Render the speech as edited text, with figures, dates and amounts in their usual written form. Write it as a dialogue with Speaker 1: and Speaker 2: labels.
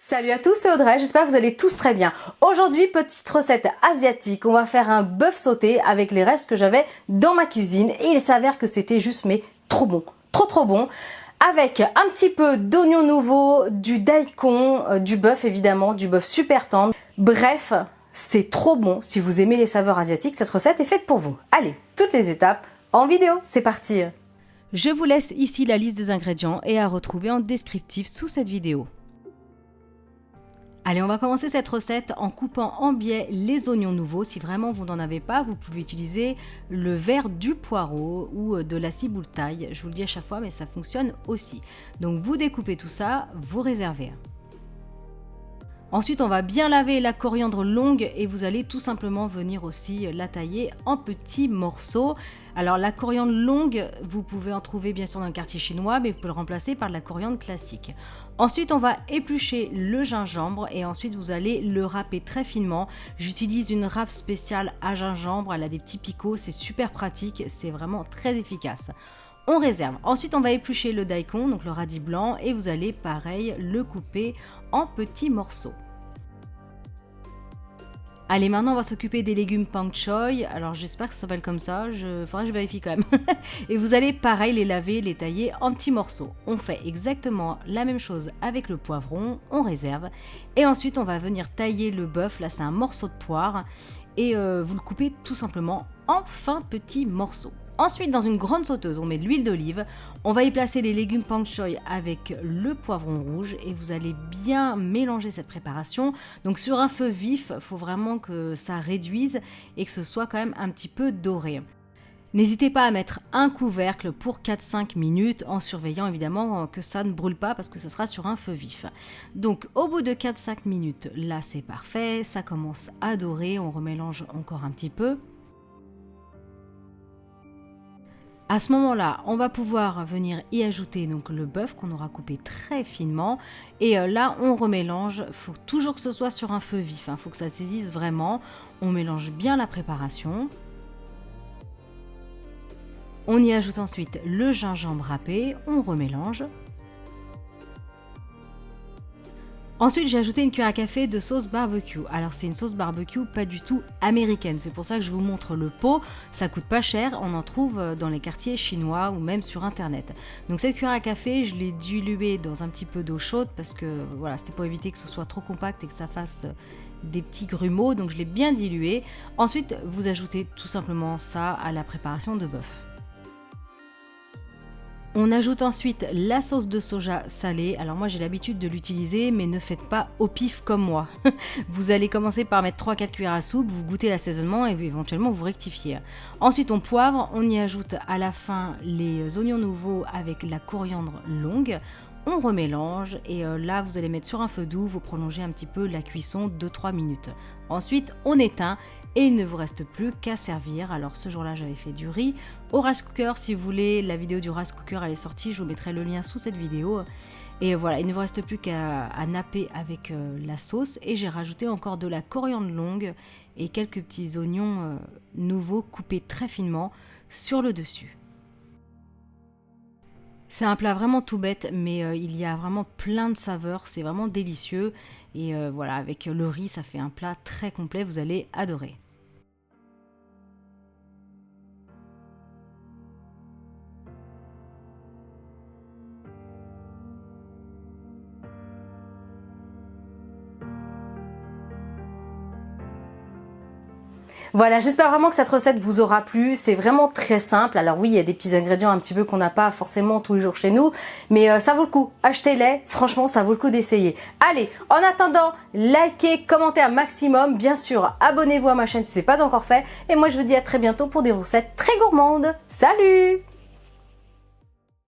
Speaker 1: Salut à tous, c'est Audrey, j'espère que vous allez tous très bien. Aujourd'hui, petite recette asiatique, on va faire un bœuf sauté avec les restes que j'avais dans ma cuisine et il s'avère que c'était juste mais trop bon, trop bon. Avec un petit peu d'oignon nouveau, du daikon, du bœuf évidemment, du bœuf super tendre. Bref, c'est trop bon. Si vous aimez les saveurs asiatiques, cette recette est faite pour vous. Allez, toutes les étapes en vidéo, c'est parti. Je vous laisse ici la liste des ingrédients et à retrouver en descriptif sous cette vidéo. Allez, on va commencer cette recette en coupant en biais les oignons nouveaux. Si vraiment vous n'en avez pas, vous pouvez utiliser le verre du poireau ou de la ciboule taille. Je vous le dis à chaque fois, mais ça fonctionne aussi. Donc vous découpez tout ça, vous réservez. Ensuite, on va bien laver la coriandre longue et vous allez tout simplement venir aussi la tailler en petits morceaux. Alors la coriandre longue, vous pouvez en trouver bien sûr dans le quartier chinois, mais vous pouvez le remplacer par de la coriandre classique. Ensuite, on va éplucher le gingembre et ensuite vous allez le râper très finement. J'utilise une râpe spéciale à gingembre, elle a des petits picots, c'est super pratique, c'est vraiment très efficace. On réserve. Ensuite, on va éplucher le daikon, donc le radis blanc, et vous allez pareil le couper en petits morceaux. Allez, maintenant on va s'occuper des légumes pak choi. Alors j'espère que ça s'appelle comme ça, faudrait que je vérifie quand même. Et vous allez pareil les laver, les tailler en petits morceaux. On fait exactement la même chose avec le poivron, on réserve. Et ensuite on va venir tailler le bœuf, là c'est un morceau de poire. Et vous le coupez tout simplement en fins petits morceaux. Ensuite, dans une grande sauteuse, on met de l'huile d'olive. On va y placer les légumes pak choi avec le poivron rouge et vous allez bien mélanger cette préparation. Donc sur un feu vif, il faut vraiment que ça réduise et que ce soit quand même un petit peu doré. N'hésitez pas à mettre un couvercle pour 4-5 minutes en surveillant évidemment que ça ne brûle pas parce que ça sera sur un feu vif. Donc au bout de 4-5 minutes, là c'est parfait, ça commence à dorer, on remélange encore un petit peu. À ce moment-là, on va pouvoir venir y ajouter donc le bœuf qu'on aura coupé très finement. Et là, on remélange. Il faut toujours que ce soit sur un feu vif. Il faut que ça saisisse vraiment. On mélange bien la préparation. On y ajoute ensuite le gingembre râpé. On remélange. Ensuite, j'ai ajouté une cuillère à café de sauce barbecue. Alors, c'est une sauce barbecue pas du tout américaine. C'est pour ça que je vous montre le pot. Ça coûte pas cher. On en trouve dans les quartiers chinois ou même sur Internet. Donc, cette cuillère à café, je l'ai diluée dans un petit peu d'eau chaude parce que voilà, c'était pour éviter que ce soit trop compact et que ça fasse des petits grumeaux. Donc, je l'ai bien dilué. Ensuite, vous ajoutez tout simplement ça à la préparation de bœuf. On ajoute ensuite la sauce de soja salée. Alors moi j'ai l'habitude de l'utiliser, mais ne faites pas au pif comme moi. Vous allez commencer par mettre 3-4 cuillères à soupe, vous goûtez l'assaisonnement et éventuellement vous rectifiez. Ensuite on poivre, on y ajoute à la fin les oignons nouveaux avec la coriandre longue. On remélange et là vous allez mettre sur un feu doux, vous prolongez un petit peu la cuisson de 3 minutes. Ensuite on éteint. Et il ne vous reste plus qu'à servir. Alors ce jour-là, j'avais fait du riz au rice cooker. Si vous voulez, la vidéo du rice cooker, elle est sortie. Je vous mettrai le lien sous cette vidéo. Et voilà, il ne vous reste plus qu'à napper avec la sauce. Et j'ai rajouté encore de la coriandre longue et quelques petits oignons nouveaux coupés très finement sur le dessus. C'est un plat vraiment tout bête, mais il y a vraiment plein de saveurs. C'est vraiment délicieux. Et voilà, avec le riz, ça fait un plat très complet. Vous allez adorer. Voilà, j'espère vraiment que cette recette vous aura plu. C'est vraiment très simple. Alors oui, il y a des petits ingrédients un petit peu qu'on n'a pas forcément tous les jours chez nous, mais ça vaut le coup. Achetez-les, franchement, ça vaut le coup d'essayer. Allez, en attendant, likez, commentez un maximum. Bien sûr, abonnez-vous à ma chaîne si ce n'est pas encore fait. Et moi, je vous dis à très bientôt pour des recettes très gourmandes. Salut!